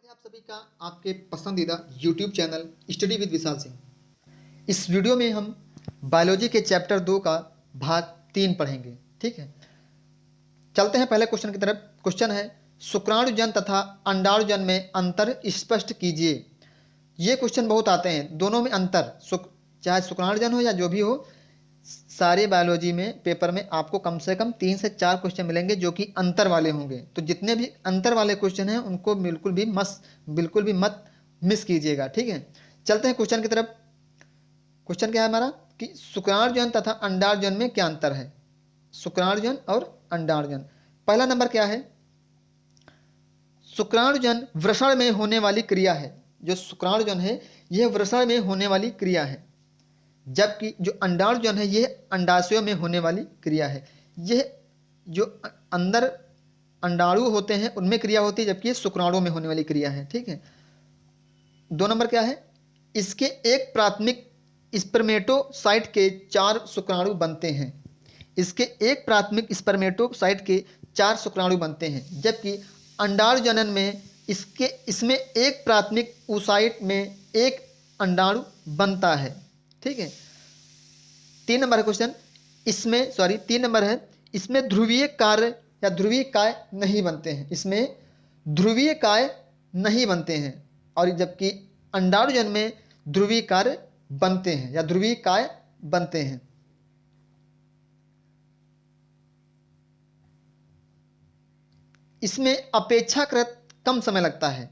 स्वागत है आप सभी का आपके पसंदीदा YouTube channel study with Vishal Singh. इस वीडियो में हम बायोलॉजी के चैप्टर 2 का भाग 3 पढ़ेंगे। ठीक है, चलते हैं पहले क्वेश्चन की तरफ। क्वेश्चन है, शुक्राणुजन तथा अंडाणुजन में अंतर स्पष्ट कीजिए। ये क्वेश्चन बहुत आते हैं, दोनों में अंतर, चाहे शुक्राणुजन हो या जो भी हो, सारे बायोलॉजी में पेपर में आपको कम से कम 3 से 4 क्वेश्चन मिलेंगे जो कि अंतर वाले होंगे। तो जितने भी अंतर वाले क्वेश्चन हैं उनको बिल्कुल भी मत मिस कीजिएगा। ठीक है, चलते हैं क्वेश्चन की तरफ। क्वेश्चन क्या है हमारा कि शुक्राणुजन तथा अंडाणुजन में क्या अंतर है। शुक्राणुजन और अंडाणुजन, पहला नंबर क्या है, शुक्राणुजन वृषण में होने वाली क्रिया है। जो शुक्राणुजन है यह वृषण में होने वाली क्रिया है, जबकि जो अंडाणुजन है यह अंडाशयों में होने वाली क्रिया है। यह जो अंदर अंडाणु होते हैं उनमें क्रिया होती है, जबकि ये शुक्राणु में होने वाली क्रिया है। ठीक है, 2 नंबर क्या है, इसके एक प्राथमिक स्पर्मेटोसाइट के 4 शुक्राणु बनते हैं। इसके एक प्राथमिक स्पर्मेटोसाइट के 4 शुक्राणु बनते हैं, जबकि अंडाणुजनन में इसमें एक प्राथमिक oocyte में एक अंडाणु बनता है। ठीक है, 3 नंबर है क्वेश्चन, इसमें 3 नंबर है, इसमें ध्रुवीय कार्य या ध्रुवीय काय नहीं बनते हैं। इसमें ध्रुवीय काय नहीं बनते हैं, और जबकि अंडाणुजन में ध्रुवीय कार्य बनते हैं या ध्रुवीय काय बनते हैं। इसमें अपेक्षाकृत कम समय लगता है।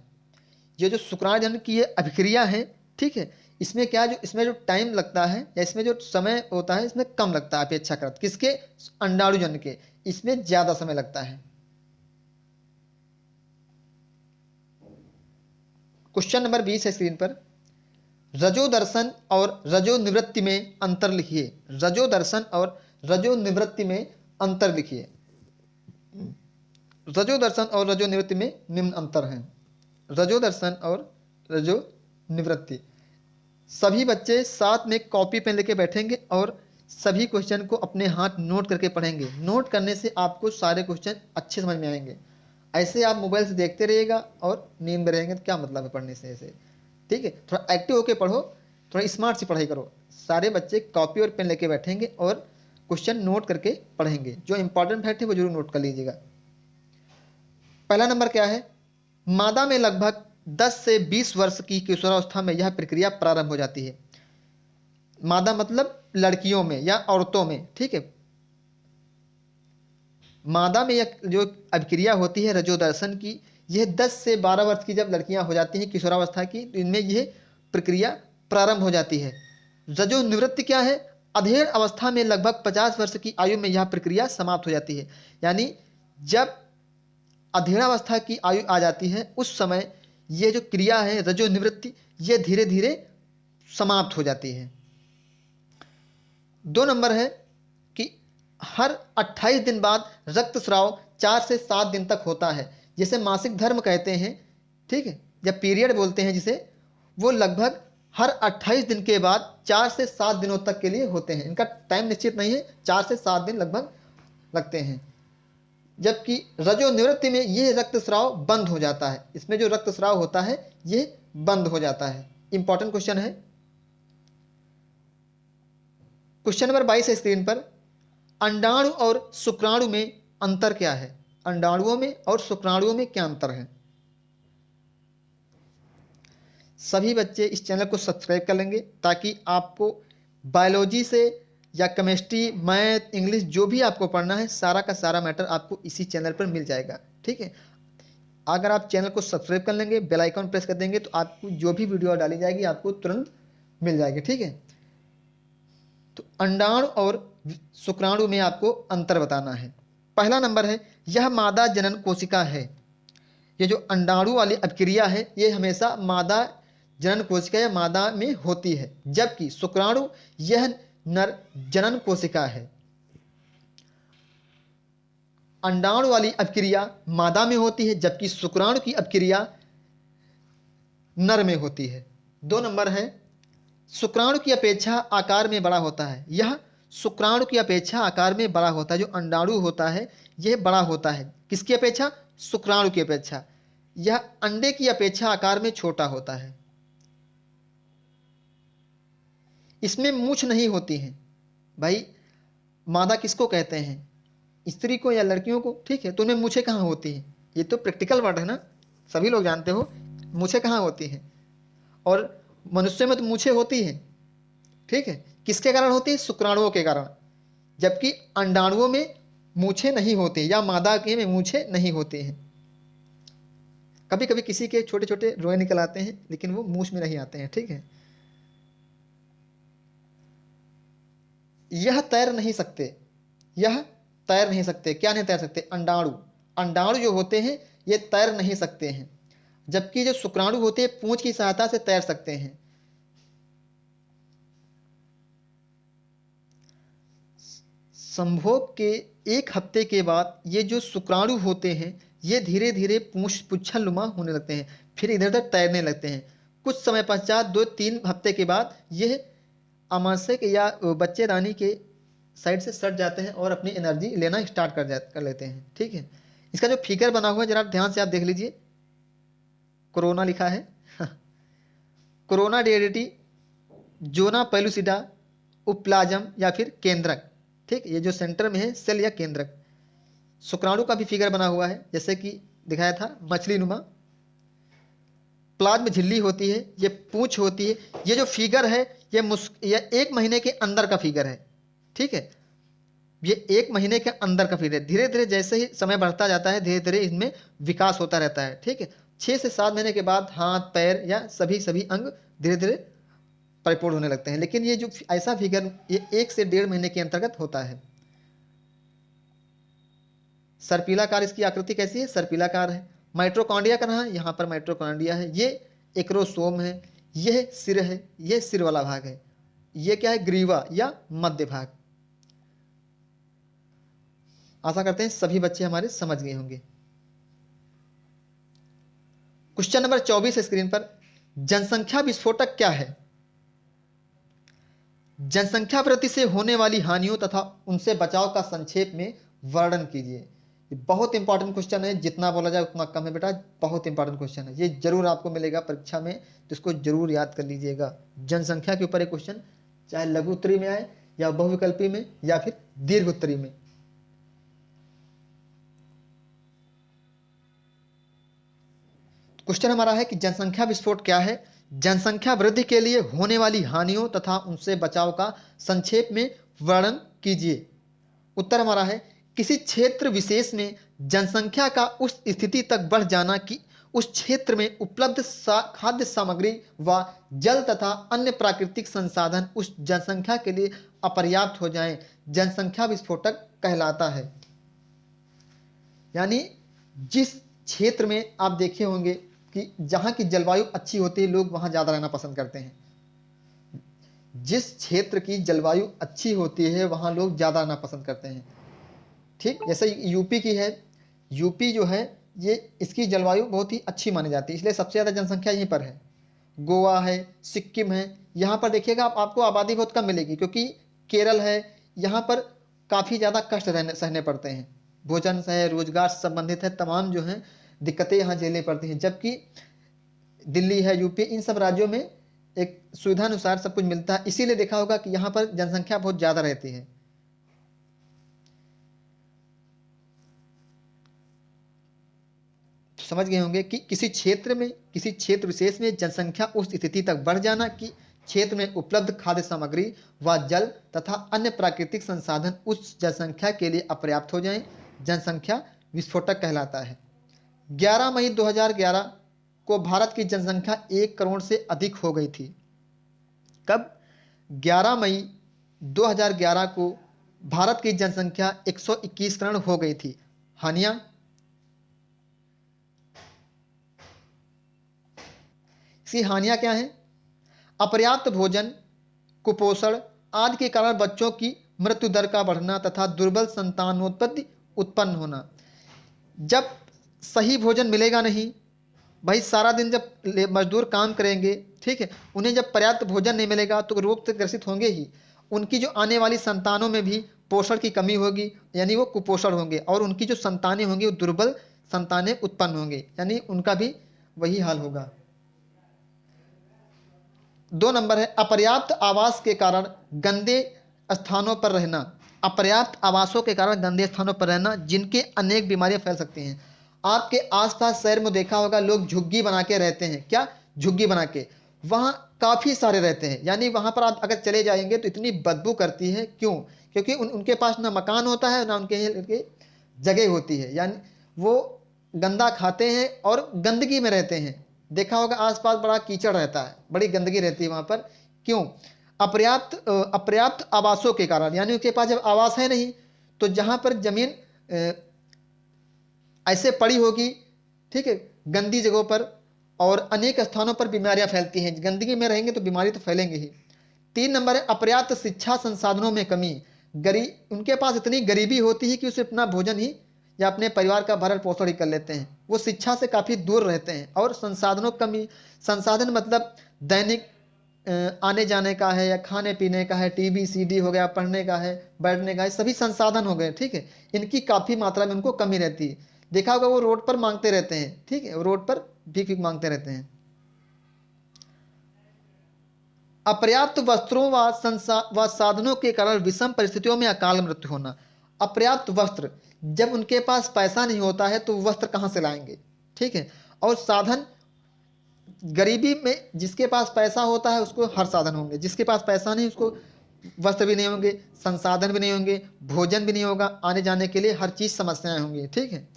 ये जो शुक्राणुजन की ये अभिक्रिया है, ठीक है, इसमें क्या, जो इसमें जो टाइम लगता है या इसमें जो समय होता है इसमें कम लगता है अपेक्षाकृत। किसके, अंडाणुजन के, इसमें ज्यादा समय लगता है। क्वेश्चन नंबर 20 है स्क्रीन पर, रजोदर्शन और रजोनिवृत्ति में अंतर लिखिए। रजोदर्शन और रजोनिवृत्ति में अंतर लिखिए। रजोदर्शन और रजोनिवृत्ति में निम्न अंतर हैं। रजोदर्शन और रजोनिवृत्ति, सभी बच्चे साथ में कॉपी पेन लेके बैठेंगे और सभी क्वेश्चन को अपने हाथ नोट करके पढ़ेंगे। नोट करने से आपको सारे क्वेश्चन अच्छे समझ में आएंगे। ऐसे आप मोबाइल से देखते रहिएगा और नींद में रहेंगे तो क्या मतलब है पढ़ने से ऐसे। ठीक है, थोड़ा एक्टिव होकर पढ़ो, थोड़ा स्मार्ट सी पढ़ाई करो। सारे बच्चे कॉपी और पेन लेके बैठेंगे और क्वेश्चन नोट करके पढ़ेंगे। जो इंपॉर्टेंट फैक्ट है वो जरूर नोट कर लीजिएगा। पहला नंबर क्या है, मादा में लगभग 10 से 20 वर्ष की किशोरावस्था में यह प्रक्रिया प्रारंभ हो जाती है। मादा मतलब लड़कियों में या औरतों में। ठीक है, मादा में यह जो अभिक्रिया होती है रजोदर्शन की, यह 10 से 12 वर्ष की जब लड़कियां हो जाती हैं किशोरावस्था की, तो इनमें यह प्रक्रिया प्रारंभ हो जाती है। रजोनिवृत्ति क्या है, अधेड़ अवस्था में लगभग 50 वर्ष की आयु में यह प्रक्रिया समाप्त हो जाती है। यानी जब अधेड़ावस्था की आयु आ जाती है उस समय ये जो क्रिया है रजोनिवृत्ति, ये धीरे धीरे समाप्त हो जाती है। 2 नंबर है कि हर 28 दिन बाद रक्तस्राव 4 से 7 दिन तक होता है, जिसे मासिक धर्म कहते हैं। ठीक है, या पीरियड बोलते हैं जिसे, वो लगभग हर 28 दिन के बाद 4 से 7 दिनों तक के लिए होते हैं। इनका टाइम निश्चित नहीं है, 4 से 7 दिन लगभग लगते हैं। जबकि रजोनिवृत्ति में यह रक्तस्राव बंद हो जाता है। इसमें जो रक्तस्राव होता है यह बंद हो जाता है। इंपॉर्टेंट क्वेश्चन है। क्वेश्चन नंबर 22 है स्क्रीन पर, अंडाणु और शुक्राणु में अंतर क्या है। अंडाणुओं में और शुक्राणुओं में क्या अंतर है। सभी बच्चे इस चैनल को सब्सक्राइब कर लेंगे ताकि आपको बायोलॉजी से या केमिस्ट्री, मैथ, इंग्लिश जो भी आपको पढ़ना है, सारा का सारा मैटर आपको इसी चैनल पर मिल जाएगा। ठीक है, अगर आप चैनल को सब्सक्राइब कर लेंगे, बेल आइकन प्रेस कर देंगे, तो आपको जो भी वीडियो डाली जाएगी आपको तुरंत मिल जाएगी। ठीक है, तो अंडाणु और शुक्राणु में आपको अंतर बताना है। पहला नंबर है, यह मादा जनन कोशिका है। ये जो अंडाणु वाली अभिक्रिया है ये हमेशा मादा जनन कोशिका या मादा में होती है, जबकि शुक्राणु यह नर जनन कोशिका है। अंडाणु वाली अभिक्रिया मादा में होती है, जबकि शुक्राणु की अभिक्रिया नर में होती है। 2 नंबर है, शुक्राणु की अपेक्षा आकार में बड़ा होता है। यह शुक्राणु की अपेक्षा आकार में बड़ा होता है। जो अंडाणु होता है यह बड़ा होता है, किसकी अपेक्षा, शुक्राणु की अपेक्षा। यह अंडे की अपेक्षा आकार में छोटा होता है। इसमें मूंछ नहीं होती है। भाई मादा किसको कहते हैं, स्त्री को या लड़कियों को, ठीक है। तो उनमें मूछें कहाँ होती हैं, ये तो प्रैक्टिकल वर्ड है ना, सभी लोग जानते हो मूछें कहाँ होती हैं। और मनुष्य में तो मूछें होती हैं, ठीक है। किसके कारण होती है, शुक्राणुओं के कारण, जबकि अंडाणुओं में मूछें नहीं होती या मादा के में मूछें नहीं होती हैं। कभी कभी किसी के छोटे छोटे रोए निकल आते हैं, लेकिन वो मूछ में नहीं आते हैं, ठीक है। यह तैर नहीं सकते, यह तैर नहीं सकते। क्या नहीं तैर सकते, अंडाणु। अंडाणु जो होते हैं ये तैर नहीं सकते हैं, जबकि जो शुक्राणु होते हैं पूंछ की सहायता से तैर सकते हैं। संभोग के 1 हफ्ते के बाद ये जो शुक्राणु होते हैं ये धीरे धीरे पुच्छल नुमा होने लगते हैं, फिर इधर उधर तैरने लगते हैं। कुछ समय पश्चात 2-3 हफ्ते के बाद यह आमाशय के या बच्चेदानी के साइड से सट जाते हैं और अपनी एनर्जी लेना स्टार्ट कर लेते हैं, ठीक है। इसका जो फिगर बना हुआ है जरा ध्यान से आप देख लीजिए, कोरोना लिखा है कोरोना डेरिटी, जोना पेलुसिडा, उपप्लाज्म या फिर केंद्रक, ठीक। ये जो सेंटर में है सेल या केंद्रक। शुक्राणु का भी फिगर बना हुआ है जैसे कि दिखाया था, मछली नुमा। प्लाज्म झिल्ली होती है, ये पूंछ होती है। ये जो फिगर है ये 1 महीने के अंदर का फिगर है, ठीक है। ये 1 महीने के अंदर का फिगर है। धीरे धीरे जैसे ही समय बढ़ता जाता है धीरे धीरे इसमें विकास होता रहता है, ठीक है। 6 से 7 महीने के बाद हाथ पैर या सभी अंग धीरे धीरे परिपूर्ण होने लगते हैं। लेकिन ये जो ऐसा फिगर ये 1 से 1.5 महीने के अंतर्गत होता है। सर्पिलाकार इसकी आकृति कैसी है, सर्पिलाकार है। माइट्रोकॉन्ड्रिया कहाँ है, यहाँ पर माइट्रोकॉन्ड्रिया है। ये एक्रोसोम है, यह सिर है, यह सिर वाला भाग है। ये क्या है, ग्रीवा या मध्य भाग। आशा करते हैं सभी बच्चे हमारे समझ गए होंगे। क्वेश्चन नंबर 24 स्क्रीन पर, जनसंख्या विस्फोटक क्या है। जनसंख्या वृद्धि से होने वाली हानियों तथा उनसे बचाव का संक्षेप में वर्णन कीजिए। बहुत इंपॉर्टेंट क्वेश्चन है, जितना बोला जाए उतना कम है बेटा। बहुत इंपॉर्टेंट क्वेश्चन है, ये जरूर आपको मिलेगा परीक्षा में, तो इसको जरूर याद कर लीजिएगा। जनसंख्या के ऊपर एक क्वेश्चन, चाहे लघु उत्तरी में आए या बहुविकल्पी में या फिर दीर्घ उत्तरी में। क्वेश्चन हमारा है कि जनसंख्या विस्फोट क्या है। जनसंख्या वृद्धि के लिए होने वाली हानियों तथा उनसे बचाव का संक्षेप में वर्णन कीजिए। उत्तर हमारा है, किसी क्षेत्र विशेष में जनसंख्या का उस स्थिति तक बढ़ जाना कि उस क्षेत्र में उपलब्ध खाद्य सामग्री व जल तथा अन्य प्राकृतिक संसाधन उस जनसंख्या के लिए अपर्याप्त हो जाएं, जनसंख्या विस्फोटक कहलाता है। यानी जिस क्षेत्र में आप देखे होंगे कि जहां की जलवायु अच्छी होती है लोग वहां ज्यादा रहना पसंद करते हैं। जिस क्षेत्र की जलवायु अच्छी होती है वहां लोग ज्यादा रहना पसंद करते हैं, ठीक। जैसे यूपी की है, यूपी जो है ये इसकी जलवायु बहुत ही अच्छी मानी जाती है, इसलिए सबसे ज़्यादा जनसंख्या यहीं पर है। गोवा है, सिक्किम है, यहाँ पर देखिएगा आपको आबादी बहुत कम मिलेगी, क्योंकि केरल है, यहाँ पर काफ़ी ज़्यादा कष्ट सहने पड़ते हैं। भोजन से रोजगार संबंधित है, तमाम जो हैं दिक्कतें यहाँ झेलनी पड़ती हैं। जबकि दिल्ली है, यूपी, इन सब राज्यों में एक सुविधा अनुसार सब कुछ मिलता है, इसीलिए देखा होगा कि यहाँ पर जनसंख्या बहुत ज़्यादा रहती है। समझ गए होंगे कि किसी क्षेत्र विशेष में जनसंख्या उस स्थिति तक बढ़ जाना कि क्षेत्र में उपलब्ध खाद्य सामग्री व जल तथा अन्य प्राकृतिक संसाधन उस जनसंख्या के लिए अपर्याप्त हो जाएं, जनसंख्या विस्फोटक कहलाता है। 11 मई 2011 को भारत की जनसंख्या 1 करोड़ से अधिक हो गई थी। कब? 11 मई 2011 को भारत की जनसंख्या 121 करोड़ हो गई थी। हानियां, इसकी हानियां क्या हैं? अपर्याप्त भोजन, कुपोषण आदि के कारण बच्चों की मृत्यु दर का बढ़ना तथा दुर्बल संतानोत्पत्ति उत्पन्न होना। जब सही भोजन मिलेगा नहीं, भाई सारा दिन जब मजदूर काम करेंगे, ठीक है, उन्हें जब पर्याप्त भोजन नहीं मिलेगा तो रोग से ग्रसित होंगे ही। उनकी जो आने वाली संतानों में भी पोषण की कमी होगी, यानी वो कुपोषण होंगे, और उनकी जो संतानें होंगी वो दुर्बल संतानें उत्पन्न होंगे, यानी उनका भी वही हाल होगा। 2 नंबर है अपर्याप्त आवास के कारण गंदे स्थानों पर रहना। अपर्याप्त आवासों के कारण गंदे स्थानों पर रहना, जिनके अनेक बीमारियां फैल सकती हैं। आपके आसपास शहर में देखा होगा लोग झुग्गी बना के रहते हैं। क्या? झुग्गी बना के। वहाँ काफ़ी सारे रहते हैं, यानी वहाँ पर आप अगर चले जाएंगे तो इतनी बदबू करती है। क्यों? क्योंकि उनके पास ना मकान होता है ना उनके जगह होती है, यानी वो गंदा खाते हैं और गंदगी में रहते हैं। देखा होगा आसपास बड़ा कीचड़ रहता है, बड़ी गंदगी रहती है वहाँ पर। क्यों? अपर्याप्त आवासों के कारण, यानी उनके पास जब आवास है नहीं तो जहाँ पर जमीन ऐसे पड़ी होगी, ठीक है, गंदी जगहों पर, और अनेक स्थानों पर बीमारियां फैलती हैं। गंदगी में रहेंगे तो बीमारी तो फैलेंगे ही। 3 नंबर है अपर्याप्त शिक्षा संसाधनों में कमी। उनके पास इतनी गरीबी होती है कि उसे अपना भोजन ही या अपने परिवार का भरण पोषण ही कर लेते हैं। वो शिक्षा से काफ़ी दूर रहते हैं। और संसाधनों कमी, संसाधन मतलब दैनिक आने जाने का है या खाने पीने का है, टीवी सीडी हो गया, पढ़ने का है, बैठने का है, सभी संसाधन हो गए, ठीक है, इनकी काफ़ी मात्रा में उनको कमी रहती है। देखा होगा वो रोड पर मांगते रहते हैं, ठीक है, रोड पर भीख भीख मांगते रहते हैं। अपर्याप्त वस्त्रों व साधनों के कारण विषम परिस्थितियों में अकाल मृत्यु होना। अपर्याप्त वस्त्र, जब उनके पास पैसा नहीं होता है तो वस्त्र कहाँ से लाएंगे, ठीक है, और साधन, गरीबी में जिसके पास पैसा होता है उसको हर साधन होंगे, जिसके पास पैसा नहीं उसको वस्त्र भी नहीं होंगे, संसाधन भी नहीं होंगे, भोजन भी नहीं होगा, आने जाने के लिए हर चीज़ समस्याएं होंगी, ठीक है।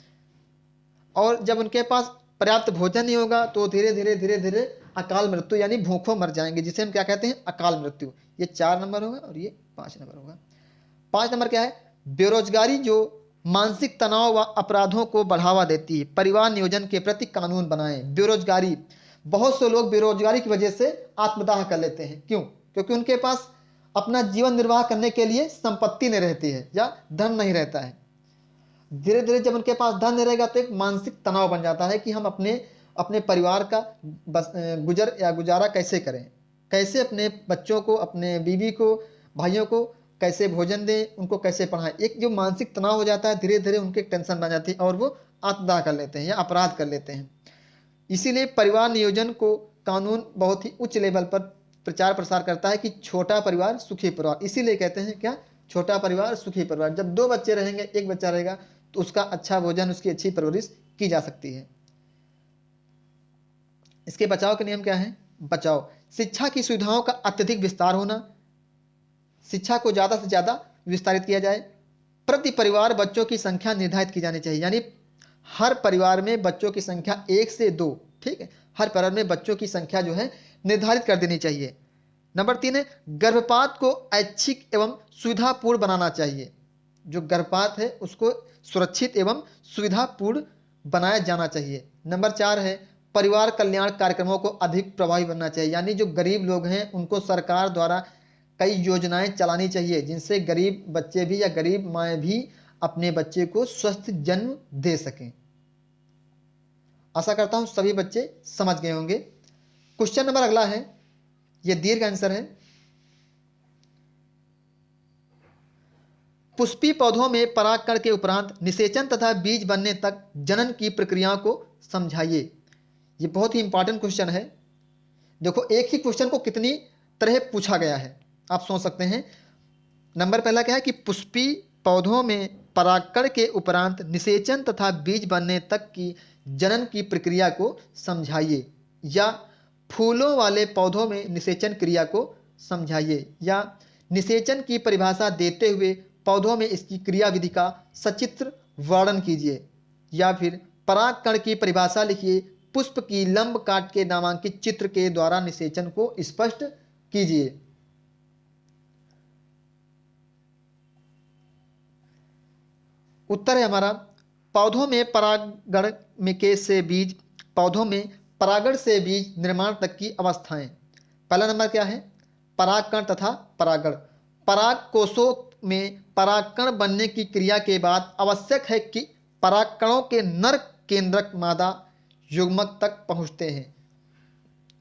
और जब उनके पास पर्याप्त भोजन नहीं होगा तो धीरे धीरे धीरे धीरे अकाल मृत्यु, यानी भूखों मर जाएंगे, जिसे हम क्या कहते हैं, अकाल मृत्यु। ये 4 नंबर होगा और ये 5 नंबर होगा। 5 नंबर क्या है? बेरोजगारी, जो मानसिक तनाव व अपराधों को बढ़ावा देती है। परिवार नियोजन के प्रति कानून बनाएं। बेरोजगारी, बहुत से लोग बेरोजगारी की वजह से आत्मदाह कर लेते हैं। क्यों? क्योंकि उनके पास अपना जीवन निर्वाह करने के लिए संपत्ति नहीं रहती है या धन नहीं रहता है। धीरे धीरे जब उनके पास धन नहीं रहेगा तो एक मानसिक तनाव बन जाता है कि हम अपने अपने परिवार का गुजर या गुजारा कैसे करें, कैसे अपने बच्चों को, अपने बीवी को, भाइयों को कैसे भोजन दें, उनको कैसे पढ़ाएं। एक जो मानसिक तनाव हो जाता है, धीरे धीरे उनके टेंशन बन जाती है और वो आत्मदाह कर लेते हैं या अपराध कर लेते हैं। इसीलिए परिवार नियोजन को कानून बहुत ही उच्च लेवल पर प्रचार प्रसार करता है कि छोटा परिवार सुखी परिवार। इसीलिए कहते हैं क्या? छोटा परिवार सुखी परिवार। जब 2 बच्चे रहेंगे, एक बच्चा रहेगा तो उसका अच्छा भोजन, उसकी अच्छी परवरिश की जा सकती है। इसके बचाव के नियम क्या है? बचाव, शिक्षा की सुविधाओं का अत्यधिक विस्तार होना, शिक्षा को ज़्यादा से ज़्यादा विस्तारित किया जाए। प्रति परिवार बच्चों की संख्या निर्धारित की जानी चाहिए, यानी हर परिवार में बच्चों की संख्या 1 से 2, ठीक है, हर परिवार में बच्चों की संख्या जो है निर्धारित कर देनी चाहिए। नंबर 3 है गर्भपात को ऐच्छिक एवं सुविधापूर्ण बनाना चाहिए। जो गर्भपात है उसको सुरक्षित एवं सुविधापूर्ण बनाया जाना चाहिए। नंबर 4 है परिवार कल्याण कार्यक्रमों को अधिक प्रभावी बनना चाहिए, यानी जो गरीब लोग हैं उनको सरकार द्वारा कई योजनाएं चलानी चाहिए जिनसे गरीब बच्चे भी या गरीब माएँ भी अपने बच्चे को स्वस्थ जन्म दे सकें। आशा करता हूं सभी बच्चे समझ गए होंगे। क्वेश्चन नंबर अगला है, यह दीर्घ आंसर है। पुष्पी पौधों में परागकण के उपरांत निषेचन तथा बीज बनने तक जनन की प्रक्रियाओं को समझाइए। यह बहुत ही इंपॉर्टेंट क्वेश्चन है। देखो एक ही क्वेश्चन को कितनी तरह पूछा गया है, आप सोच सकते हैं। नंबर पहला क्या है कि पुष्पी पौधों में परागकण के उपरांत निषेचन तथा बीज बनने तक की जनन की प्रक्रिया को समझाइए, या फूलों वाले पौधों में निषेचन क्रिया को समझाइए, या निषेचन की परिभाषा देते हुए पौधों में इसकी क्रिया विधि का सचित्र वर्णन कीजिए, या फिर परागकण की परिभाषा लिखिए, पुष्प की लंब काट के नामांकित चित्र के द्वारा निषेचन को स्पष्ट कीजिए। उत्तर है हमारा पौधों में परागण से बीज, पौधों में परागण से बीज निर्माण तक की अवस्थाएं। पहला नंबर क्या है? परागकण तथा परागण। पराग कोषों में परागकण बनने की क्रिया के बाद आवश्यक है कि परागकणों के नर केंद्रक मादा युग्मक तक पहुंचते हैं।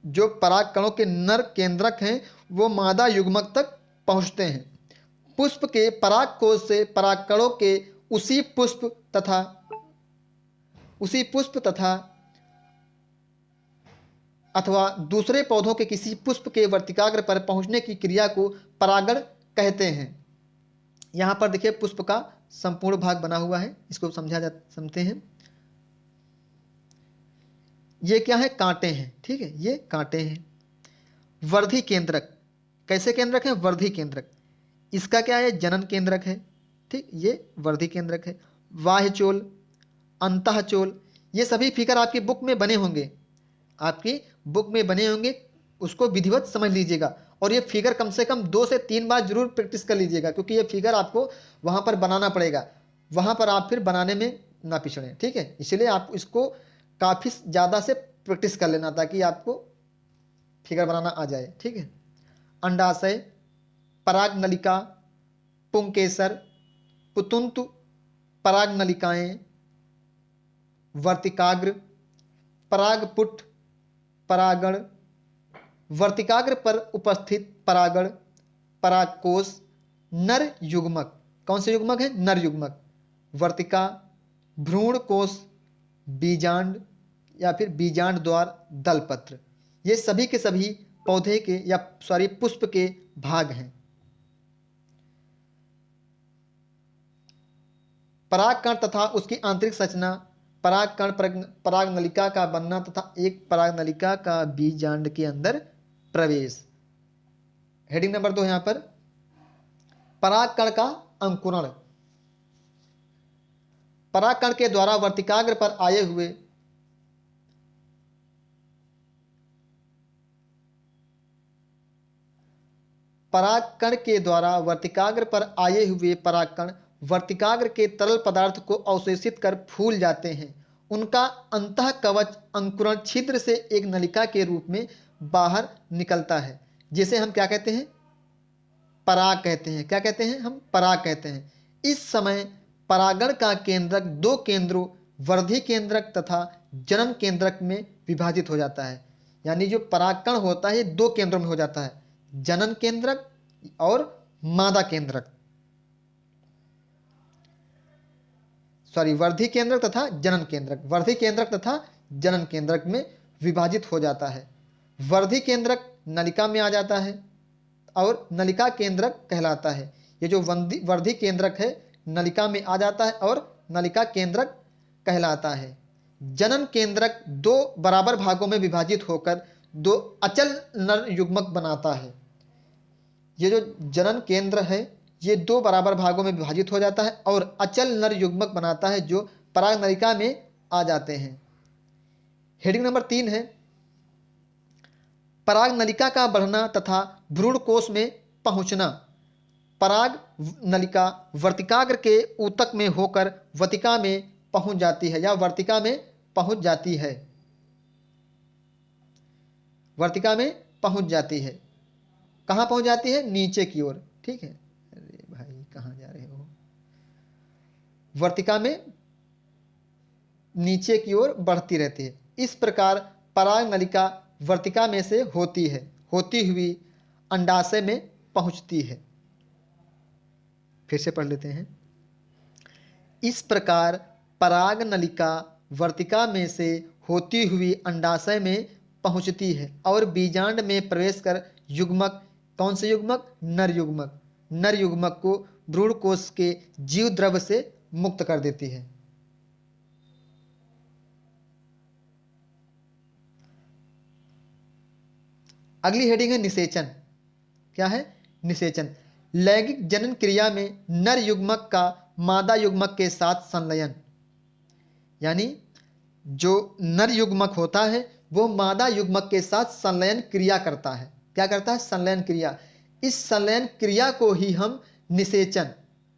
जो परागकणों के नर केंद्रक हैं वो मादा युग्मक तक पहुंचते हैं। पुष्प के पराग कोष से परागकणों के उसी पुष्प तथा उसी पुष्प तथा अथवा दूसरे पौधों के किसी पुष्प के वर्तिकाग्र पर पहुंचने की क्रिया को परागण कहते हैं। यहां पर देखिए पुष्प का संपूर्ण भाग बना हुआ है, इसको समझते हैं। ये क्या है? कांटे हैं, ठीक है, ये कांटे हैं। वर्धी केंद्रक, कैसे केंद्रक है? वर्धी केंद्रक। इसका क्या है? जनन केंद्रक है, ठीक, ये वर्धी केंद्रक है। बाह्यचोल, अंतःचोल, ये सभी फिगर आपकी बुक में बने होंगे, आपकी बुक में बने होंगे, उसको विधिवत समझ लीजिएगा। और ये फिगर कम से कम 2 से 3 बार जरूर प्रैक्टिस कर लीजिएगा, क्योंकि ये फिगर आपको वहां पर बनाना पड़ेगा, वहां पर आप फिर बनाने में ना पिछड़ें, ठीक है। इसलिए आप इसको काफी ज़्यादा से प्रैक्टिस कर लेना ताकि आपको फिगर बनाना आ जाए, ठीक है। अंडाशय, पराग नलिका, पुंकेसर, पुतुंतु, पराग नलिकाएं, वर्तिकाग्र, परागपुट, परागण, वर्तिकाग्र पर उपस्थित परागण, परागकोश, नर युग्मक। कौन से युग्मक है? नर युग्मक। वर्तिका, भ्रूण कोश, बीजांड या फिर बीजांड द्वार, दलपत्र, ये सभी के सभी पौधे के या पुष्प के भाग हैं। परागकण तथा उसकी आंतरिक संरचना, परागकण पराग नलिका का बनना तथा एक पराग नलिका का बीजांड के अंदर प्रवेश। हेडिंग नंबर 2 यहां पर परागकण का अंकुरण। परागकण के द्वारा वर्तिकाग्र पर आए हुए परागकण के द्वारा वर्तिकाग्र पर आए हुए परागकण वर्तिकाग्र के तरल पदार्थ को अवशोषित कर फूल जाते हैं। उनका अंतः कवच अंकुरण छिद्र से एक नलिका के रूप में बाहर निकलता है, जिसे हम क्या कहते हैं? पराग कहते हैं। क्या कहते हैं? हम पराग कहते हैं। इस समय परागण का केंद्रक 2 केंद्रों वर्धी केंद्रक तथा जनन केंद्रक में विभाजित हो जाता है। यानी जो परागकण होता है 2 केंद्रों में हो जाता है, जनन केंद्रक और मादा केंद्रक, वर्धी केंद्रक तथा जनन केंद्रक, वर्धी केंद्रक तथा जनन केंद्रक में विभाजित हो जाता है। वर्धी केंद्रक नलिका में आ जाता है और नलिका केंद्रक कहलाता है। ये जो वर्धी केंद्रक है नलिका में आ जाता है और नलिका केंद्रक कहलाता है। जनन केंद्रक 2 बराबर भागों में विभाजित होकर 2 अचल नर युग्मक बनाता है। ये जो जनन केंद्र है ये 2 बराबर भागों में विभाजित हो जाता है और अचल नर युग्मक बनाता है जो पराग नलिका में आ जाते हैं। हेडिंग नंबर 3 है पराग नलिका का बढ़ना तथा भ्रूण कोश में पहुंचना। पराग नलिका वर्तिकाग्र के ऊतक में होकर वर्तिका में पहुंच जाती है या वर्तिका में पहुंच जाती है, वर्तिका में पहुंच जाती है। कहां पहुंच जाती है? नीचे की ओर, ठीक है। अरे भाई कहां जा रहे हो? वर्तिका में नीचे की ओर बढ़ती रहती है। इस प्रकार पराग नलिका वर्तिका में से होती हुई अंडाशय में पहुंचती है। फिर से पढ़ लेते हैं। इस प्रकार पराग नलिका वर्तिका में से होती हुई अंडाशय में पहुंचती है और बीजांड में प्रवेश कर युग्मक, कौन से युग्मक? नर युग्मक, नर युग्मक को भ्रूण कोश के जीव द्रव से मुक्त कर देती है। अगली हेडिंग है निषेचन। क्या है? निषेचन। लैंगिक जनन क्रिया में नर युग्मक का मादा युग्मक के साथ संलयन, यानी जो नर युग्मक होता है वो मादा युग्मक के साथ संलयन क्रिया करता है। क्या करता है? संलयन क्रिया। इस संलयन क्रिया को ही हम निषेचन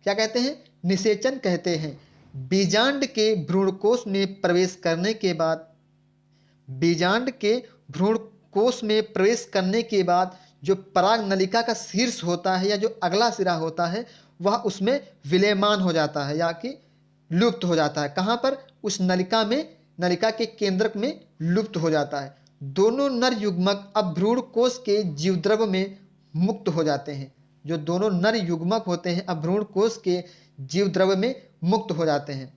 क्या कहते हैं? निषेचन कहते हैं। बीजांड के भ्रूणकोश में प्रवेश करने के बाद, बीजांड के भ्रूणकोश में प्रवेश करने के बाद जो पराग नलिका का शीर्ष होता है या जो अगला सिरा होता है वह उसमें विलयमान हो जाता है या कि लुप्त हो जाता है। कहाँ पर? उस नलिका में, नलिका के केंद्रक में लुप्त हो जाता है। दोनों नर युग्मक अब भ्रूण कोश के जीवद्रव में मुक्त हो जाते हैं। जो दोनों नर युग्मक होते हैं अब भ्रूण कोश के जीवद्रव में मुक्त हो जाते हैं।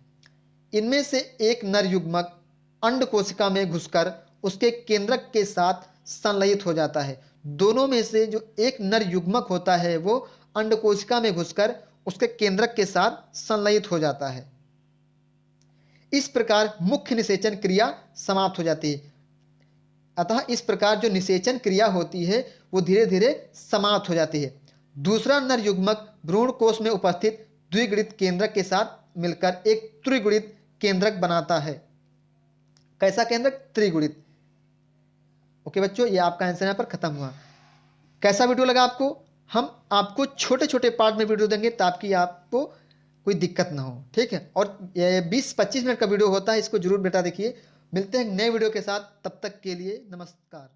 इनमें से एक नर युग्मक अंड कोशिका में घुसकर उसके केंद्रक के साथ संलयित हो जाता है। दोनों में से जो एक नर युग्मक होता है वो अंड कोशिका में घुसकर उसके केंद्रक के साथ संलयित हो जाता है। इस प्रकार मुख्य निषेचन क्रिया समाप्त हो जाती है। अतः इस प्रकार जो निषेचन क्रिया होती है वो धीरे धीरे समाप्त हो जाती है। दूसरा नर युग्मक भ्रूण कोश में उपस्थित द्विगुणित केंद्रक के साथ मिलकर एक त्रिगुणित केंद्रक बनाता है। कैसा केंद्रक? त्रिगुणित। ओके बच्चों, ये आपका आंसर यहाँ पर खत्म हुआ। कैसा वीडियो लगा आपको? हम आपको छोटे छोटे पार्ट में वीडियो देंगे ताकि आपको कोई दिक्कत ना हो, ठीक है। और 20-25 मिनट का वीडियो होता है, इसको जरूर बेटा देखिए। मिलते हैं नए वीडियो के साथ, तब तक के लिए नमस्कार।